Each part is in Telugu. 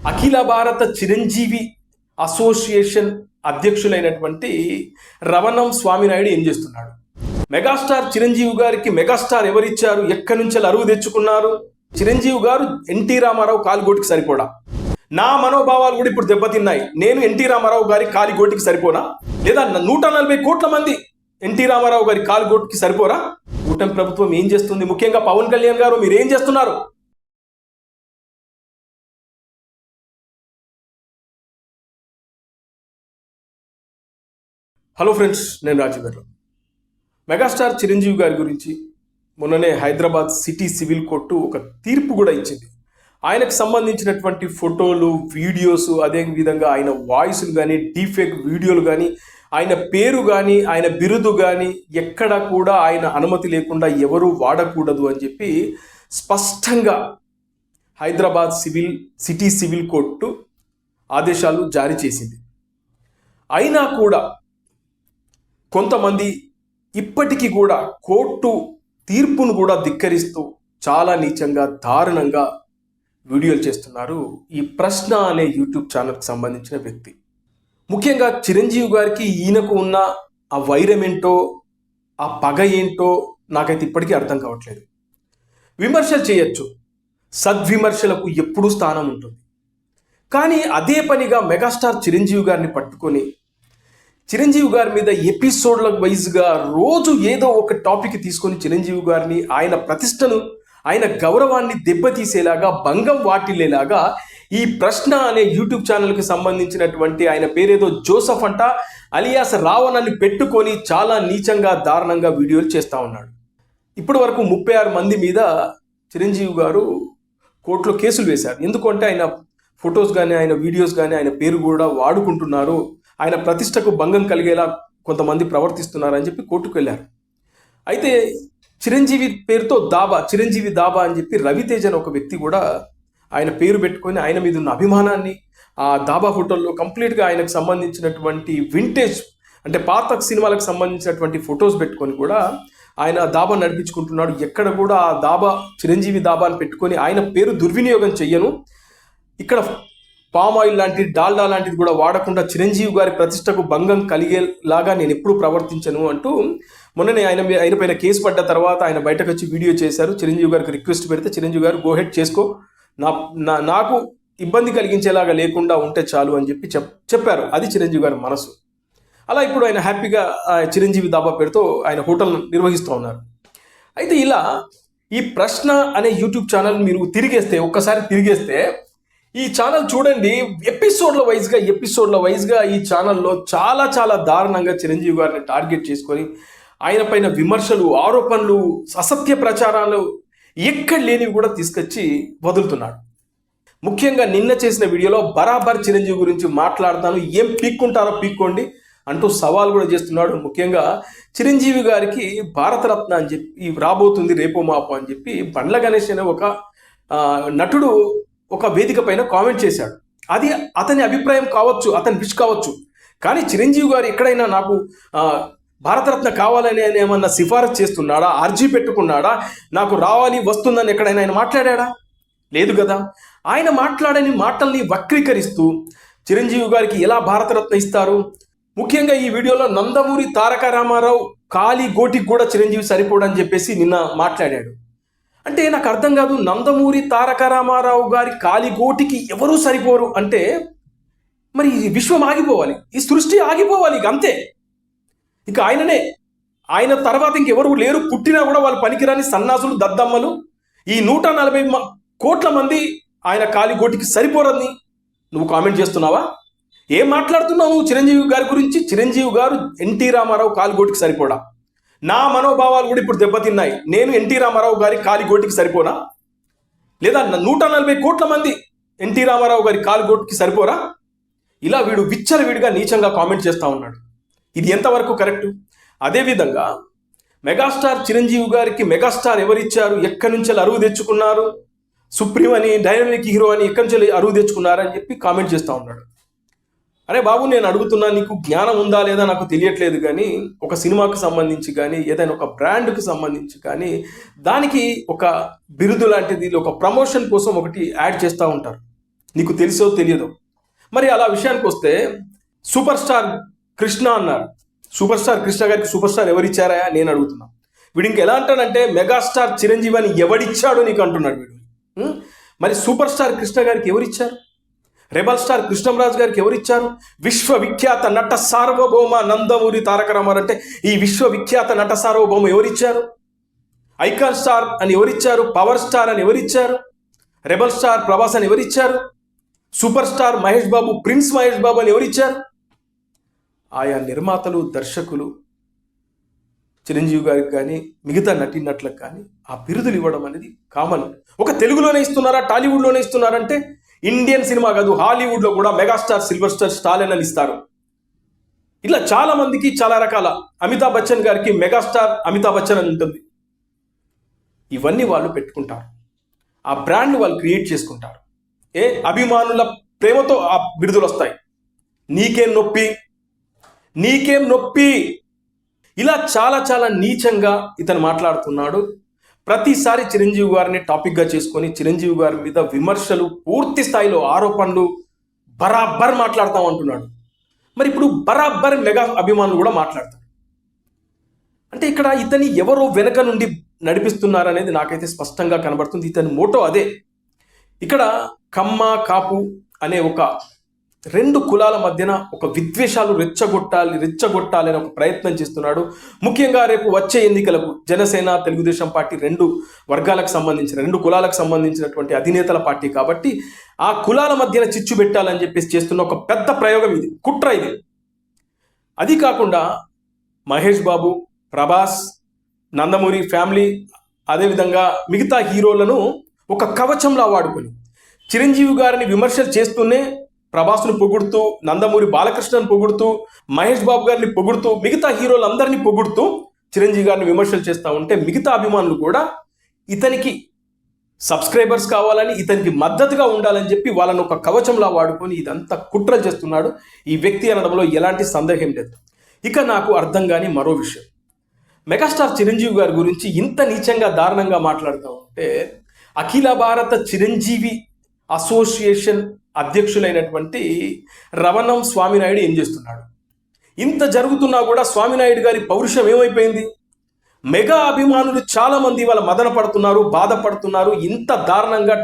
అఖిల భారత చిరంజీవి అసోసియేషన్ అధ్యక్షులైనటువంటి రవణం స్వామినాయుడు ఏం చేస్తున్నాడు? మెగాస్టార్ చిరంజీవి గారికి మెగాస్టార్ ఎవరిచ్చారు? ఎక్కడి నుంచి అరువు తెచ్చుకున్నారు? చిరంజీవి గారు ఎన్టీ రామారావు కాలిగోటికి సరిపోడా? నా మనోభావాలు కూడా ఇప్పుడు దెబ్బతిన్నాయి, నేను ఎన్టీ రామారావు గారి కాలిగోటికి సరిపోనా? లేదా 140 కోట్ల మంది ఎన్టీ రామారావు గారి కాలిగోటికి సరిపోరా? కూటమి ప్రభుత్వం ఏం చేస్తుంది? ముఖ్యంగా పవన్ కళ్యాణ్ గారు మీరు ఏం చేస్తున్నారు? హలో ఫ్రెండ్స్, నేను రాజు గారు. మెగాస్టార్ చిరంజీవి గారి గురించి మొన్ననే హైదరాబాద్ సిటీ సివిల్ కోర్టు ఒక తీర్పు కూడా ఇచ్చింది. ఆయనకు సంబంధించినటువంటి ఫోటోలు, వీడియోస్, అదేవిధంగా ఆయన వాయిస్లు కానీ, డీఫేక్ వీడియోలు కానీ, ఆయన పేరు కానీ, ఆయన బిరుదు కానీ ఎక్కడ కూడా ఆయన అనుమతి లేకుండా ఎవరూ వాడకూడదు అని చెప్పి స్పష్టంగా హైదరాబాద్ సిటీ సివిల్ కోర్టు ఆదేశాలు జారీ చేసింది. అయినా కూడా కొంతమంది ఇప్పటికీ కూడా కోర్టు తీర్పును కూడా ధిక్కరిస్తూ చాలా నీచంగా, దారుణంగా వీడియోలు చేస్తున్నారు ఈ ప్రశ్న అనే యూట్యూబ్ ఛానల్కి సంబంధించిన వ్యక్తి. ముఖ్యంగా చిరంజీవి గారికి ఈయనకు ఉన్న ఆ వైరం ఏంటో, ఆ పగ ఏంటో నాకైతే ఇప్పటికీ అర్థం కావట్లేదు. విమర్శలు చేయొచ్చు, సద్విమర్శలకు ఎప్పుడూ స్థానం ఉంటుంది. కానీ అదే పనిగా మెగాస్టార్ చిరంజీవి గారిని పట్టుకొని చిరంజీవి గారి మీద ఎపిసోడ్ల వైజ్గా రోజు ఏదో ఒక టాపిక్ తీసుకొని చిరంజీవి గారిని, ఆయన ప్రతిష్టను, ఆయన గౌరవాన్ని దెబ్బతీసేలాగా, భంగం వాటిల్లేలాగా ఈ ప్రశ్న అనే యూట్యూబ్ ఛానల్కి సంబంధించినటువంటి ఆయన పేరేదో జోసఫ్ అంట అలియాస్ రావణాన్ని పెట్టుకొని చాలా నీచంగా, దారుణంగా వీడియోలు చేస్తూ ఉన్నాడు. ఇప్పటి వరకు 36 మంది మీద చిరంజీవి గారు కోర్టులో కేసులు వేశారు. ఎందుకంటే ఆయన ఫొటోస్ కానీ, ఆయన వీడియోస్ కానీ, ఆయన పేరు కూడా వాడుకుంటున్నారు, ఆయన ప్రతిష్టకు భంగం కలిగేలా కొంతమంది ప్రవర్తిస్తున్నారని చెప్పి కోర్టుకు వెళ్ళారు. అయితే చిరంజీవి పేరుతో చిరంజీవి దాబా అని చెప్పి రవితేజ అని ఒక వ్యక్తి కూడా ఆయన పేరు పెట్టుకొని ఆయన మీద ఉన్న అభిమానాన్ని ఆ దాబా ఫోటోల్లో కంప్లీట్గా ఆయనకు సంబంధించినటువంటి వింటేజ్ అంటే పాత సినిమాలకు సంబంధించినటువంటి ఫొటోస్ పెట్టుకొని కూడా ఆయన దాబా నడిపించుకుంటున్నాడు. ఎక్కడ కూడా ఆ దాబా చిరంజీవి దాబా అని పెట్టుకొని ఆయన పేరు దుర్వినియోగం చెయ్యను, ఇక్కడ పామ్ ఆయిల్ లాంటిది, డాల్డా లాంటిది కూడా వాడకుండా చిరంజీవి గారి ప్రతిష్టకు భంగం కలిగేలాగా నేను ఎప్పుడు ప్రవర్తించను అంటూ మొన్ననే ఆయన పైన కేసు పడ్డ తర్వాత ఆయన బయటకు వచ్చి వీడియో చేశారు. చిరంజీవి గారికి రిక్వెస్ట్ పెడితే చిరంజీవి గారు గో హెడ్ చేసుకో, నాకు ఇబ్బంది కలిగించేలాగా లేకుండా ఉంటే చాలు అని చెప్పి చెప్పారు. అది చిరంజీవి గారి మనసు. అలా ఇప్పుడు ఆయన హ్యాపీగా చిరంజీవి దాబా పేరుతో ఆయన హోటల్ నిర్వహిస్తూ ఉన్నారు. అయితే ఇలా ఈ ప్రశ్న అనే యూట్యూబ్ ఛానల్ మీరు ఒక్కసారి తిరిగేస్తే ఈ ఛానల్ చూడండి, ఎపిసోడ్ల వైజ్గా ఈ ఛానల్లో చాలా చాలా దారుణంగా చిరంజీవి గారిని టార్గెట్ చేసుకొని ఆయన పైన విమర్శలు, ఆరోపణలు, అసత్య ప్రచారాలు ఎక్కడ లేనివి కూడా తీసుకొచ్చి వదులుతున్నాడు. ముఖ్యంగా నిన్న చేసిన వీడియోలో బరాబర్ చిరంజీవి గురించి మాట్లాడతాను, ఏం పీక్కుంటారో పీక్కోండి అంటూ సవాల్ కూడా చేస్తున్నాడు. ముఖ్యంగా చిరంజీవి గారికి భారతరత్న అని చెప్పి రాబోతుంది రేపో మాపో అని చెప్పి బండ్ల గణేష్ అనే ఒక నటుడు ఒక వేదిక పైన కామెంట్ చేశాడు. అది అతని అభిప్రాయం కావచ్చు, అతని విష్ కావచ్చు. కానీ చిరంజీవి గారు ఎక్కడైనా నాకు భారతరత్న కావాలని ఆయన ఏమన్నా సిఫారసు చేస్తున్నాడా, అర్జీ పెట్టుకున్నాడా, నాకు రావాలి వస్తుందని ఎక్కడైనా ఆయన మాట్లాడా? లేదు కదా. ఆయన మాట్లాడని మాటల్ని వక్రీకరిస్తూ చిరంజీవి గారికి ఎలా భారతరత్న ఇస్తారు? ముఖ్యంగా ఈ వీడియోలో నందమూరి తారక రామారావు కాలి గోటికి కూడా చిరంజీవి సరిపోడని చెప్పేసి నిన్న మాట్లాడాడు. అంటే నాకు అర్థం కాదు, నందమూరి తారక రామారావు గారి కాలిగోటికి ఎవరూ సరిపోరు అంటే మరి ఈ విశ్వం ఆగిపోవాలి, ఈ సృష్టి ఆగిపోవాలి, ఇక అంతే. ఇక ఆయన తర్వాత ఇంకెవరు లేరు, పుట్టినా కూడా వాళ్ళు పనికిరాని సన్నాసులు, దద్దమ్మలు. ఈ 140 కోట్ల మంది ఆయన కాలిగోటికి సరిపోరని నువ్వు కామెంట్ చేస్తున్నావా? ఏం మాట్లాడుతున్నావు నువ్వు చిరంజీవి గారి గురించి? చిరంజీవి గారు ఎన్టీ రామారావు కాలిగోటికి సరిపోడా? నా మనోభావాలు కూడా ఇప్పుడు దెబ్బతిన్నాయి, నేను ఎన్టీ రామారావు గారి కాలిగోటికి సరిపోనా? లేదా 140 కోట్ల మంది ఎన్టీ రామారావు గారి కాలిగోటికి సరిపోరా? ఇలా వీడు విచ్చలవిడిగా నీచంగా కామెంట్ చేస్తూ ఉన్నాడు. ఇది ఎంతవరకు కరెక్టు? అదేవిధంగా మెగాస్టార్ చిరంజీవి గారికి మెగాస్టార్ ఎవరిచ్చారు? ఎక్కడి నుంచి అరువు తెచ్చుకున్నారు? సుప్రీం అని, డైనమిక్ హీరో అని ఎక్కడి నుంచి అరువు తెచ్చుకున్నారని చెప్పి కామెంట్ చేస్తూ ఉన్నాడు. అరే బాబు, నేను అడుగుతున్నా, నీకు జ్ఞానం ఉందా లేదా నాకు తెలియట్లేదు, కానీ ఒక సినిమాకు సంబంధించి కానీ, ఏదైనా ఒక బ్రాండ్కి సంబంధించి కానీ, దానికి ఒక బిరుదు లాంటిది, ఒక ప్రమోషన్ కోసం ఒకటి యాడ్ చేస్తూ ఉంటారు. నీకు తెలుసో తెలియదో. మరి అలా విషయానికి వస్తే సూపర్ స్టార్ కృష్ణ అన్నారు. సూపర్ స్టార్ కృష్ణ గారికి సూపర్ స్టార్ ఎవరిచ్చారా నేను అడుగుతున్నా. వీడు ఇంక ఎలా అంటాడంటే మెగాస్టార్ చిరంజీవి అని ఎవడిచ్చాడో నీకు అంటున్నాడు వీడు. మరి సూపర్ స్టార్ కృష్ణ గారికి ఎవరిచ్చారు? రెబల్ స్టార్ కృష్ణంరాజు గారికి ఎవరిచ్చారు? విశ్వవిఖ్యాత నట సార్వభౌమ నందమూరి తారక రామారావు అంటే ఈ విశ్వవిఖ్యాత నట సార్వభౌమ ఎవరిచ్చారు? ఐకాన్ స్టార్ అని ఎవరిచ్చారు? పవర్ స్టార్ అని ఎవరిచ్చారు? రెబల్ స్టార్ ప్రభాస్ అని ఎవరిచ్చారు? Super star Mahesh Babu, prince Mahesh Babu అని ఎవరిచ్చారు? ఆయా నిర్మాతలు, దర్శకులు చిరంజీవి గారికి కానీ మిగతా నటీనటులకు కానీ ఆ బిరుదులు ఇవ్వడం అనేది కామన్. ఒక తెలుగులోనే ఇస్తున్నారా, టాలీవుడ్లోనే ఇస్తున్నారంటే ఇండియన్ సినిమా కాదు, హాలీవుడ్లో కూడా మెగాస్టార్, సిల్వర్ స్టార్, స్టాలిన్ అని ఇస్తారు. ఇట్లా చాలా మందికి చాలా రకాల. అమితాబ్ బచ్చన్ గారికి మెగాస్టార్ అమితాబ్ బచ్చన్ అని ఉంటుంది. ఇవన్నీ వాళ్ళు పెట్టుకుంటారు, ఆ బ్రాండ్ వాళ్ళు క్రియేట్ చేసుకుంటారు. అభిమానుల ప్రేమతో ఆ బిరుదులు వస్తాయి. నీకేం నొప్పి, నీకేం నొప్పి, ఇలా చాలా చాలా నీచంగా ఇతను మాట్లాడుతున్నాడు. ప్రతిసారి చిరంజీవి గారిని టాపిక్గా చేసుకొని చిరంజీవి గారి మీద విమర్శలు, పూర్తి స్థాయిలో ఆరోపణలు బరాబర్ మాట్లాడతాం అంటున్నాడు. మరి ఇప్పుడు బరాబర్ మెగా అభిమానులు కూడా మాట్లాడతారు. అంటే ఇక్కడ ఇతని ఎవరో వెనక నుండి నడిపిస్తున్నారనేది నాకైతే స్పష్టంగా కనబడుతుంది. ఇతని మోటో అదే. ఇక్కడ కమ్మ, కాపు అనే ఒక రెండు కులాల మధ్యన ఒక విద్వేషాలు రెచ్చగొట్టాలని ఒక ప్రయత్నం చేస్తున్నాడు. ముఖ్యంగా రేపు వచ్చే ఎన్నికలకు జనసేన, తెలుగుదేశం పార్టీ రెండు వర్గాలకు సంబంధించిన, రెండు కులాలకు సంబంధించినటువంటి అధినేతల పార్టీ కాబట్టి ఆ కులాల మధ్యన చిచ్చు పెట్టాలని చెప్పేసి చేస్తున్న ఒక పెద్ద ప్రయోగం ఇది, కుట్ర ఇది. అది కాకుండా మహేష్ బాబు, ప్రభాస్, నందమూరి ఫ్యామిలీ, అదేవిధంగా మిగతా హీరోలను ఒక కవచంలా వాడుకొని చిరంజీవి గారిని విమర్శలు చేస్తూనే ప్రభాస్ను పొగుడుతూ, నందమూరి బాలకృష్ణను పొగుడుతూ, మహేష్ బాబు గారిని పొగుడుతూ, మిగతా హీరోలందరినీ పొగుడుతూ చిరంజీవి గారిని విమర్శలు చేస్తూ ఉంటే మిగతా అభిమానులు కూడా ఇతనికి సబ్స్క్రైబర్స్ కావాలని, ఇతనికి మద్దతుగా ఉండాలని చెప్పి వాళ్ళను ఒక కవచంలా వాడుకొని ఇదంతా కుట్రలు చేస్తున్నాడు ఈ వ్యక్తి అనడంలో ఎలాంటి సందేహం లేదు. ఇక నాకు అర్థం కాని మరో విషయం, మెగాస్టార్ చిరంజీవి గారి గురించి ఇంత నీచంగా దారుణంగా మాట్లాడుతూ ఉంటే అఖిల భారత చిరంజీవి అసోసియేషన్ అధ్యక్షులైనటువంటి రవణం స్వామినాయుడు ఏం చేస్తున్నాడు? ఇంత జరుగుతున్నా కూడా స్వామినాయుడు గారి పౌరుషం ఏమైపోయింది? మెగా అభిమానులు చాలా మంది వాళ్ళ మదన పడుతున్నారు, బాధపడుతున్నారు. ఇంత దారుణంగా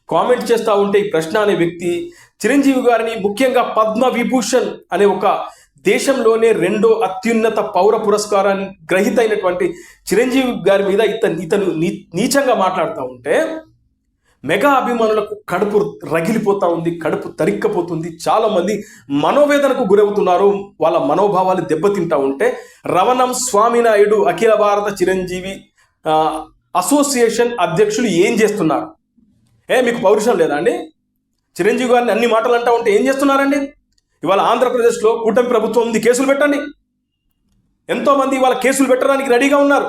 కామెంట్ చేస్తూ ఉంటే ఈ ప్రశ్న అనే వ్యక్తి చిరంజీవి గారిని, ముఖ్యంగా పద్మ విభూషణ్ అనే ఒక దేశంలోనే రెండో అత్యున్నత పౌర పురస్కారాన్ని గ్రహీత అయినటువంటి చిరంజీవి గారి మీద ఇతను నీచంగా మాట్లాడుతూ ఉంటే మెగా అభిమానులకు కడుపు రగిలిపోతూ ఉంది, కడుపు తరిక్కపోతుంది. చాలా మంది మనోవేదనకు గురవుతున్నారు, వాళ్ళ మనోభావాలు దెబ్బతింటా ఉంటే రవణం స్వామినాయుడు అఖిల భారత చిరంజీవి అసోసియేషన్ అధ్యక్షులు ఏం చేస్తున్నారు? మీకు పౌరుషం లేదా అండి? చిరంజీవి గారిని అన్ని మాటలు అంటా ఉంటే ఏం చేస్తున్నారండి? ఇవాళ ఆంధ్రప్రదేశ్లో కూటమి ప్రభుత్వం ఉంది, కేసులు పెట్టండి. ఎంతోమంది ఇవాళ కేసులు పెట్టడానికి రెడీగా ఉన్నారు.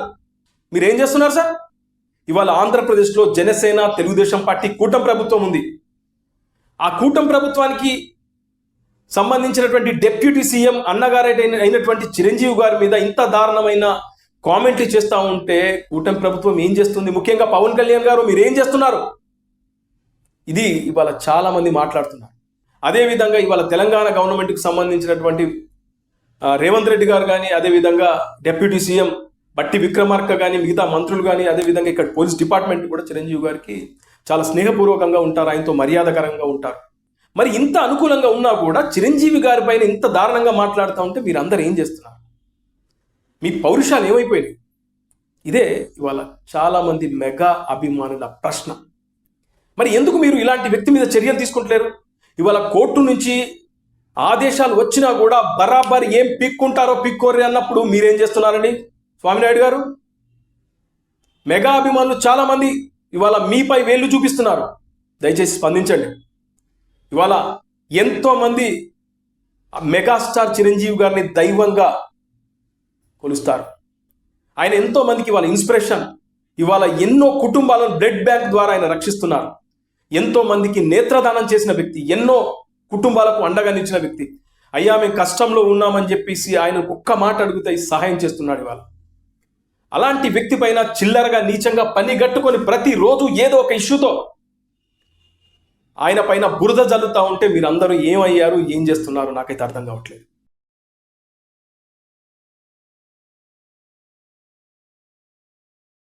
మీరు ఏం చేస్తున్నారు సార్? ఇవాళ ఆంధ్రప్రదేశ్లో జనసేన, తెలుగుదేశం పార్టీ కూటమి ప్రభుత్వం ఉంది. ఆ కూటమి ప్రభుత్వానికి సంబంధించినటువంటి డిప్యూటీ సీఎం అయినటువంటి చిరంజీవి గారి మీద ఇంత దారుణమైన కామెంట్లు చేస్తూ ఉంటే కూటమి ప్రభుత్వం ఏం చేస్తుంది? ముఖ్యంగా పవన్ కళ్యాణ్ గారు మీరు ఏం చేస్తున్నారు? ఇది ఇవాళ చాలా మంది మాట్లాడుతున్నారు. అదేవిధంగా ఇవాళ తెలంగాణ గవర్నమెంట్కి సంబంధించినటువంటి రేవంత్ రెడ్డి గారు కానీ, అదేవిధంగా డిప్యూటీ సీఎం బట్టి విక్రమార్క కానీ, మిగతా మంత్రులు కానీ, అదేవిధంగా ఇక్కడ పోలీస్ డిపార్ట్మెంట్ కూడా చిరంజీవి గారికి చాలా స్నేహపూర్వకంగా ఉంటారు, ఆయనతో మర్యాదకరంగా ఉంటారు. మరి ఇంత అనుకూలంగా ఉన్నా కూడా చిరంజీవి గారి పైన ఇంత దారుణంగా మాట్లాడుతూ ఉంటే మీరందరూ ఏం చేస్తున్నారు? మీ పౌరుషాలు ఏమైపోయినాయి? ఇదే ఇవాళ చాలామంది మెగా అభిమానుల ప్రశ్న. మరి ఎందుకు మీరు ఇలాంటి వ్యక్తి మీద చర్యలు తీసుకుంటలేరు? ఇవాళ కోర్టు నుంచి ఆదేశాలు వచ్చినా కూడా బరాబర్ ఏం పిక్కుంటారో పిక్కోర్రి అన్నప్పుడు మీరేం చేస్తున్నారండి స్వామినాయుడు గారు? మెగా అభిమానులు చాలామంది ఇవాళ మీపై వేళ్ళు చూపిస్తున్నారు, దయచేసి స్పందించండి. ఇవాళ ఎంతోమంది మెగాస్టార్ చిరంజీవి గారిని దైవంగా కొలుస్తారు. ఆయన ఎంతోమందికి ఇవాళ ఇన్స్పిరేషన్. ఇవాళ ఎన్నో కుటుంబాలను బ్లడ్ బ్యాంక్ ద్వారా ఆయన రక్షిస్తున్నారు. ఎంతో మందికి నేత్రదానం చేసిన వ్యక్తి, ఎన్నో కుటుంబాలకు అండగా నిలిచిన వ్యక్తి. అయ్యా మేము కష్టంలో ఉన్నామని చెప్పేసి ఆయన ఒక్క మాట అడిగితే సహాయం చేస్తున్నాడు ఇవాళ. అలాంటి వ్యక్తి పైన చిల్లరగా నీచంగా పని గట్టుకొని ప్రతిరోజు ఏదో ఒక ఇష్యూతో ఆయన పైన బురద జల్లుతా ఉంటే మీరందరూ ఏమయ్యారు, ఏం చేస్తున్నారు నాకైతే అర్థం కావట్లేదు.